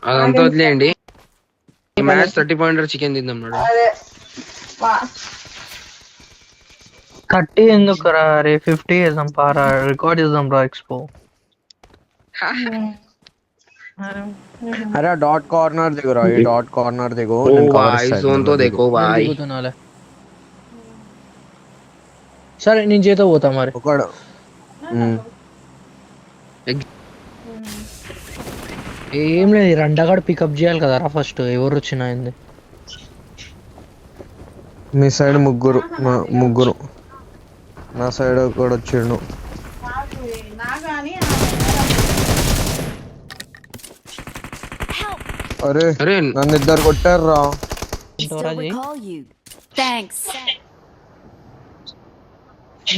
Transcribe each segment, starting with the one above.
అదంతా వదిలేయండి. ఈ మ్యాచ్ 30 పాయింటర్ చికెన్ తిందాం మేడం. 30 ఎందుకు రా రే 50 చేద్దాం పారా రికార్డ్ చేద్దాం రా ఎక్స్పో. अरे डॉट कॉर्नर देखो रा ये डॉट कॉर्नर देखो ओ నేను కవర్ भाई ఇస్తాను जोन तो देखो भाई. దిగుతున్నాలే సరే నేను చేతో పోతా మరి. ఒకడు ఏం లేదు రండగాడు పికప్ చేయాలి కదా రా ఫస్ట్ ఎవరు వచ్చినా ఏంది. మీ సైడ్ ముగ్గురు నా సైడ్ ఒకడు వచ్చిండు. అరే నన్ను ఇద్దరు కొట్టారు రా.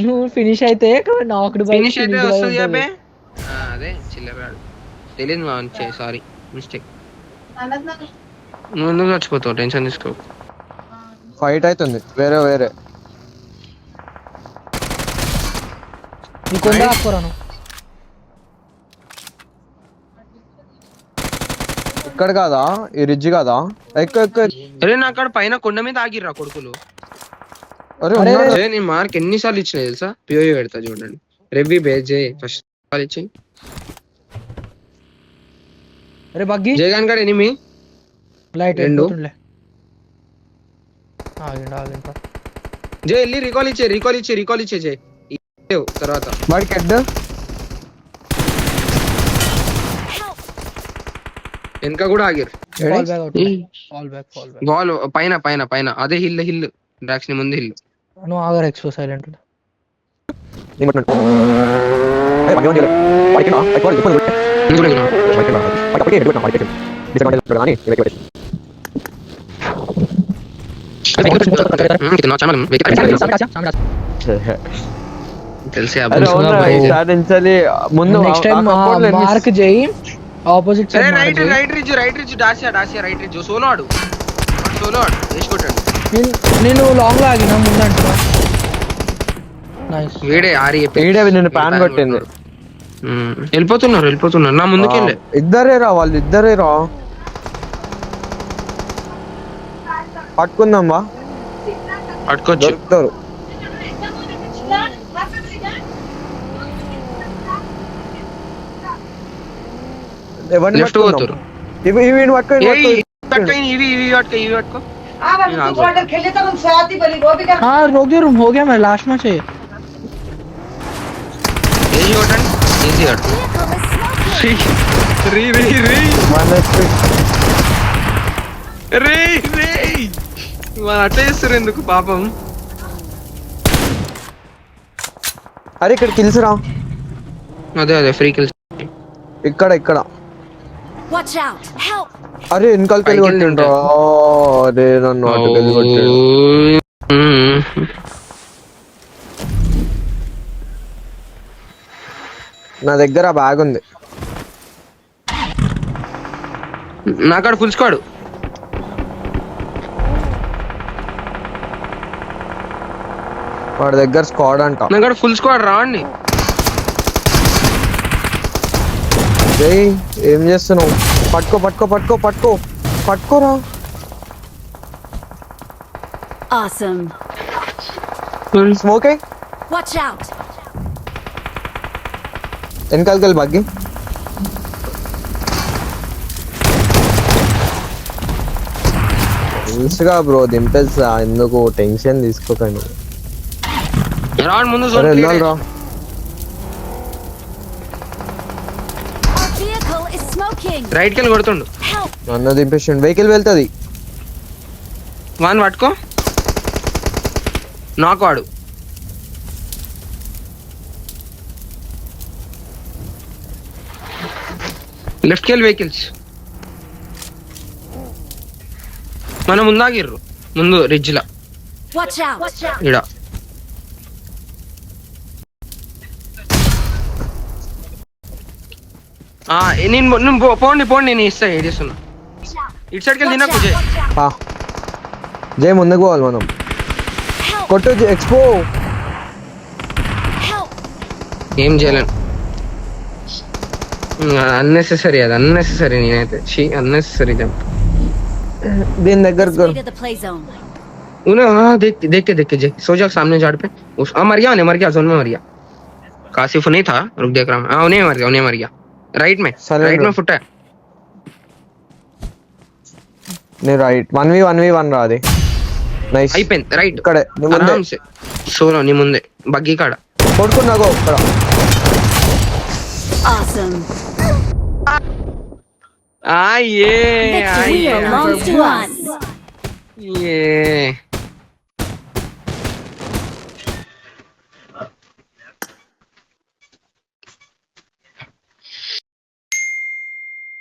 నువ్వు ఫినిష్ అయితే నాకు ఫినిష్ అయితే వస్తుంది అబ్బే. అదే చిల్లరాడు తెలియదు మా సారీ మిస్టేక్. నువ్వు ఎందుకు చచ్చిపోతావు టెన్షన్ తీసుకో. ఫైట్ అవుతుంది వేరే నీకు ఆకురాను ఇక్కడ కాదా ఈ రిడ్జ్ కాదా ఎక్కువ. అరే నా అక్కడ పైన కొండ మీద ఆగిర్రా కొడుకులు. అరే నేను మార్క్ ఎన్నిసార్లు ఇచ్చిన తెలుసా. పిఓఈ పెడతా చూడండి. రెవ్వి బేజే ఫస్ట్ కాల్ ఇచ్చి అరే బగ్గి జయగాన్ గారు ఎనిమి లైట్ రెండు జై వెళ్ళి రీకాల్ ఇచ్చే జై తర్వాత వాడికి హెడ్ వెనక కూడా ఆగిరు. బాల్ పైన అదే హిల్ డ్రాక్స్ ని ముందు హిల్. నువ్వు ఆగరు ఎక్స్పో సైలెంట్. తెలిసే ముందు నెక్స్ట్ టైం మార్క్ చేయి opposite side right Ritz Dacia right Ritz solo ఆడు వేసుకుంటాడు. నేను లాంగ్ లో ఆగినా ముందంటున్నా. వీడే నిన్ను ప్యాన్ కొట్టింది. వెళ్ళిపోతున్నారు నా ముందుకెళ్ళే. వాళ్ళు ఇద్దరే రా పట్టుకుందాం వా పట్టుకోవచ్చు. దొరుకుతారు. లెఫ్ట్ పోతారు. ఇవి పట్టుకో रोक दे रूम हो गया मैं लास्ट मैच है ఎందుకు పాపం. అరే ఇక్కడ కిల్స్ రా. అదే ఫ్రీ కిల్స్ ఇక్కడ అరే వెనకాలకెళ్ళి కొట్టిండ్రా. అరే నన్ను అటుకెళ్ళి కొట్టిండు. నా దగ్గర బ్యాగ్ ఉంది. నాకాడ ఫుల్ స్క్వాడ్. వాడి దగ్గర స్క్వాడ్ అంట. నాకాడ ఫుల్ స్క్వాడ్ రాండి. ఏం చేస్తున్నావు? పట్టుకోరా. Awesome. Smoking. Watch out. వెనకాలకెళ్ళి బగ్గి. తెలుసుగా బ్రో దింపేస్తా. ఎందుకు టెన్షన్ తీసుకోకండి. వెళ్ళాలి రా. రైట్ కెళ్ళి కొడుతుండు. నన్ను దింపేసిండు. వెహికల్ వెళ్తుంది. వాన్ పట్టుకో. నాకు వాడు లెఫ్ట్ కెళ్ళి వెహికల్స్ మన ముందాగిర్రు. ముందు రిడ్జ్ లా ఇడ నేను పోండి నేను ఇస్తా. ఏం చేస్తున్నా ఇటు సైడ్కి వెళ్ళి తినకు జై ముందుకు పోవాలి మనం. కొట్టు ఎక్స్పో. ఏం చేయలేను. అన్నెసెసరీ, అది అన్నెసెసరీ. నేనైతే అన్నెసెసరీ జంప్. దీని దగ్గరకు Way to the play zone. देख के जे सो जा सामने झाड़ पे मर गया जोन में मर गया। कासिफ नहीं था, रुक देख रहा हूँ। उन्हें मर गया राइट में फुट है। నేను రైట్ 1v1 రా అది. నైస్ అయిపోయింది రైట్ ఇక్కడ ఆరాంసే సోలో నీ ముందే బగ్గి కాడ కొడుకున్నాగో ఇక్కడ. Awesome. ये Victory belongs to us. ये